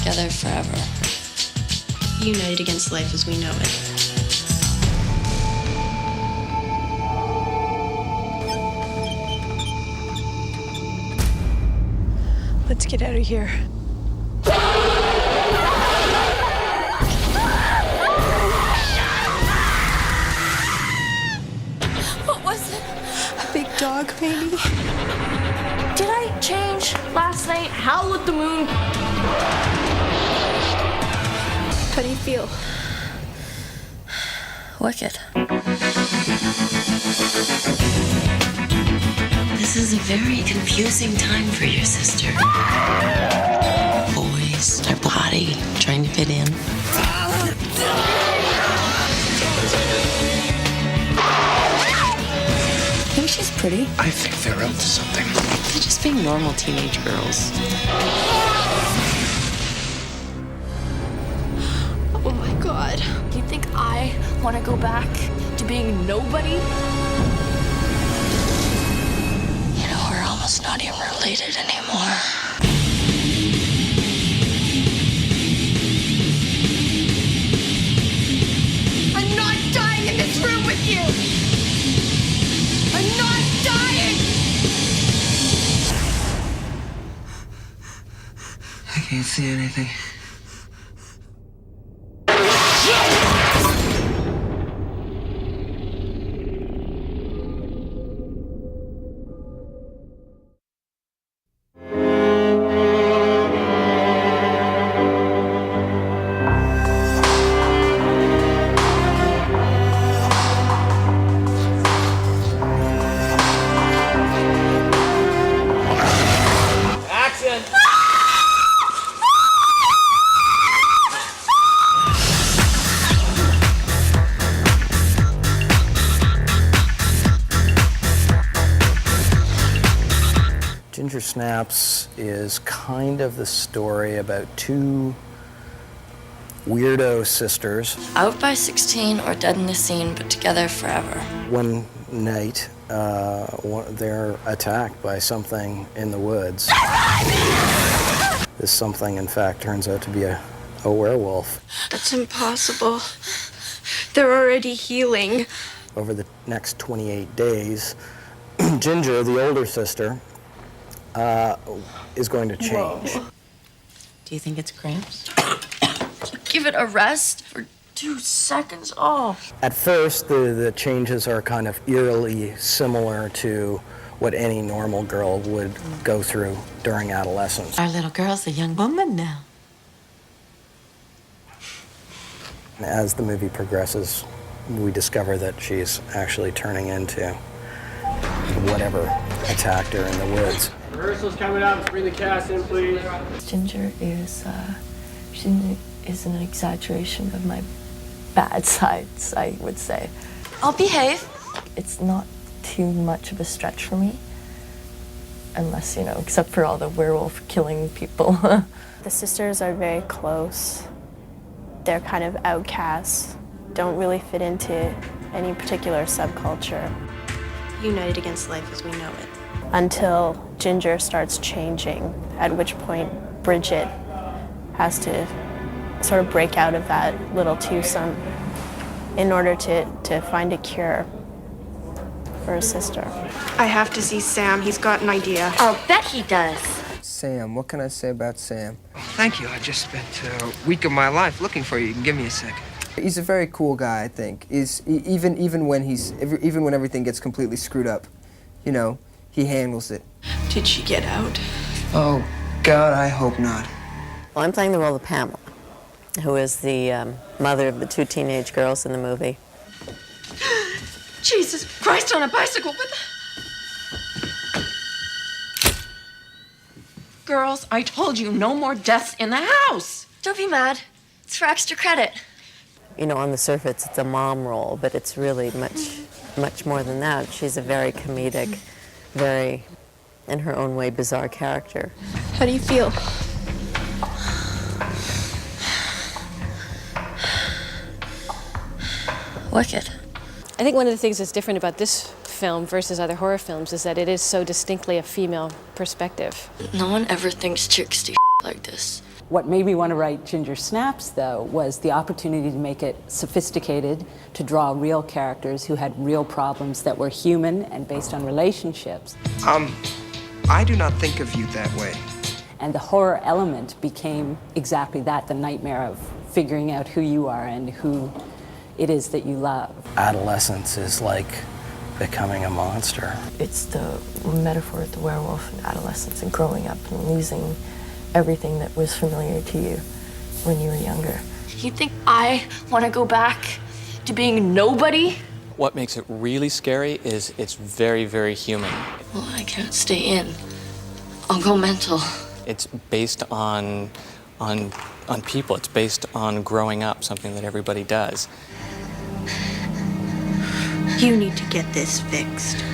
together forever. United against life as we know it. Let's get out of here. What was it? A big dog, maybe? Did I change last night? Howl at the moon? How do you feel? Wicked. This is a very confusing time for your sister. Boys are potty, trying to fit in. I think she's pretty. I think they're up to something. They're just being normal teenage girls. Oh my God. You think I want to go back to being nobody? You know, we're almost not even related anymore. I'm not dying in this room with you! I'm not dying! I can't see anything. Ginger Snaps is kind of the story about two weirdo sisters. Out by 16 or dead in the scene, but together forever. One night, they're attacked by something in the woods. This something, in fact, turns out to be a werewolf. That's impossible. They're already healing. Over the next 28 days, Ginger, the older sister, is going to change. Whoa. Do you think it's cramps? Give it a rest for 2 seconds. Oh. At first, the changes are kind of eerily similar to what any normal girl would go through during adolescence. Our little girl's a young woman now. As the movie progresses, we discover that she's actually turning into whatever attacked her in the woods. Rehearsal's coming up. Let's bring the cast in, please. Ginger is, she is an exaggeration of my bad sides, I would say. I'll behave. It's not too much of a stretch for me, unless, you know, except for all the werewolf killing people. The sisters are very close. They're kind of outcasts, don't really fit into any particular subculture. United against life as we know it. Until Ginger starts changing, at which point Bridget has to sort of break out of that little twosome in order to find a cure for her sister. I have to see Sam. He's got an idea. I'll bet he does. Sam, what can I say about Sam? Thank you. I just spent a week of my life looking for you. You can give me a second. He's a very cool guy, I think. Even when everything gets completely screwed up, you know, he handles it. Did she get out? Oh, God, I hope not. Well, I'm playing the role of Pamela, who is the mother of the 2 teenage girls in the movie. Jesus Christ on a bicycle. What the... Girls, I told you no more deaths in the house. Don't be mad. It's for extra credit. You know, on the surface, it's a mom role, but it's really much more than that. She's a very comedic, very, in her own way, bizarre character. How do you feel? Wicked. I think one of the things that's different about this film versus other horror films is that it is so distinctly a female perspective. No one ever thinks chicks do like this. What made me want to write Ginger Snaps, though, was the opportunity to make it sophisticated, to draw real characters who had real problems that were human and based on relationships. I do not think of you that way. And the horror element became exactly that, the nightmare of figuring out who you are and who it is that you love. Adolescence is like becoming a monster. It's the metaphor of the werewolf and adolescence and growing up and losing everything that was familiar to you when you were younger. You think I want to go back to being nobody? What makes it really scary is it's very, very human. Well, I can't stay in. I'll go mental. It's based on people. It's based on growing up, something that everybody does. You need to get this fixed.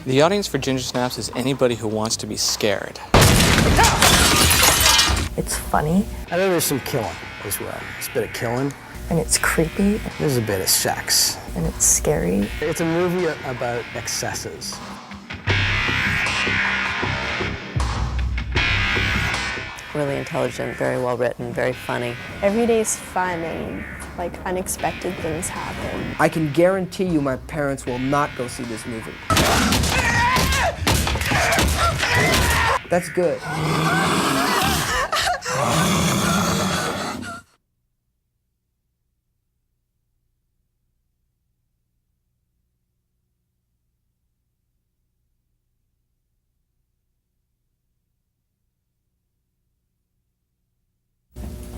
The audience for Ginger Snaps is anybody who wants to be scared. It's funny. I know there's some killing as well. There's a bit of killing. And it's creepy. There's a bit of sex. And it's scary. It's a movie about excesses. Really intelligent, very well written, very funny. Every day's fun and like unexpected things happen. I can guarantee you my parents will not go see this movie. That's good.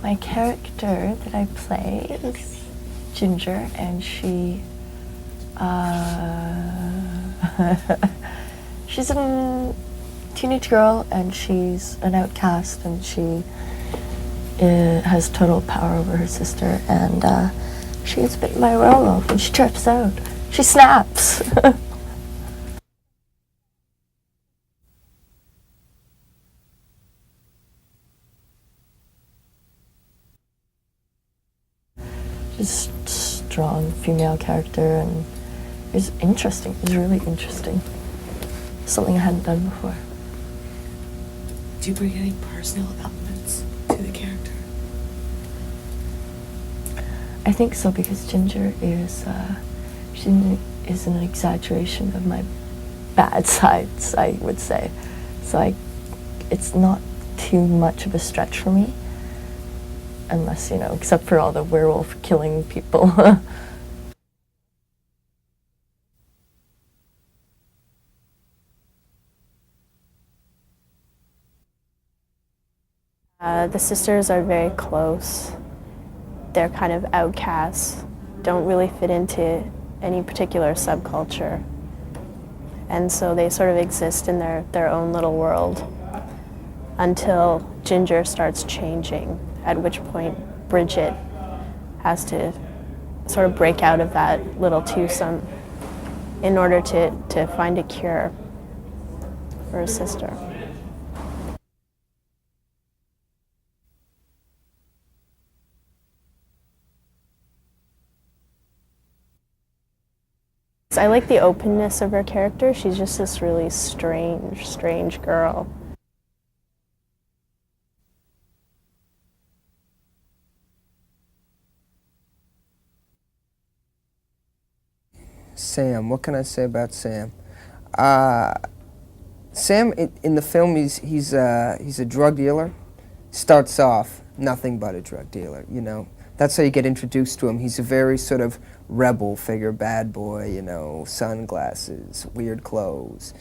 My character that I play is Ginger, and she's a teenage girl, and she's an outcast, and she has total power over her sister, and she gets bitten by a werewolf, and she trips out. She snaps. Just strong female character, and it was interesting. It was really interesting. Something I hadn't done before. Do you bring any personal elements to the character? I think so, because Ginger is she is an exaggeration of my bad sides, I would say. So it's not too much of a stretch for me. Unless, except for all the werewolf killing people. The sisters are very close. They're kind of outcasts, don't really fit into any particular subculture. And so they sort of exist in their own little world until Ginger starts changing, at which point Bridget has to sort of break out of that little twosome in order to find a cure for her sister. I like the openness of her character. She's just this really strange girl. Sam, what can I say about Sam? Sam, in the film, he's a drug dealer. Starts off nothing but a drug dealer, That's how you get introduced to him. He's a very sort of rebel figure, bad boy, sunglasses, weird clothes.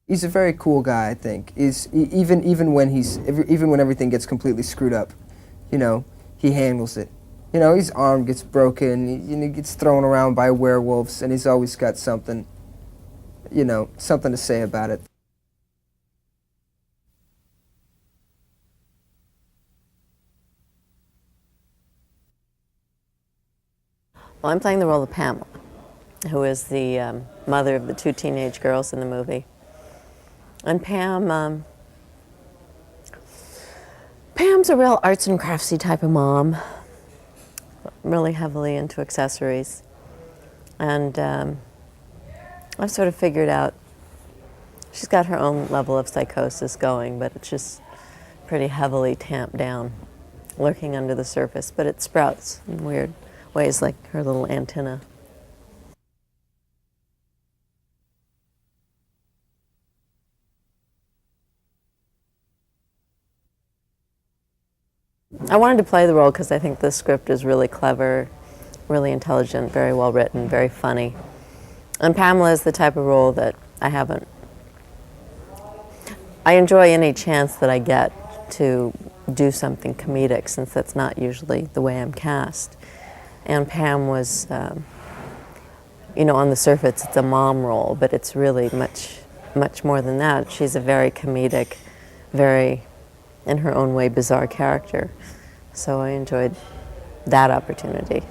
He's a very cool guy, I think. Even when everything gets completely screwed up, he handles it. His arm gets broken, he gets thrown around by werewolves, and he's always got something, something to say about it. Well, I'm playing the role of Pamela, who is the mother of the two teenage girls in the movie. And Pam's a real arts and craftsy type of mom, really heavily into accessories. And I've sort of figured out she's got her own level of psychosis going, but it's just pretty heavily tamped down, lurking under the surface. But it sprouts in weird ways, like her little antenna. I wanted to play the role because I think the script is really clever, really intelligent, very well written, very funny. And Pamela is the type of role that I enjoy any chance that I get to do something comedic, since that's not usually the way I'm cast. And Pam was, you know, on the surface it's a mom role, but it's really much more than that. She's a very comedic, very, in her own way, bizarre character. So I enjoyed that opportunity.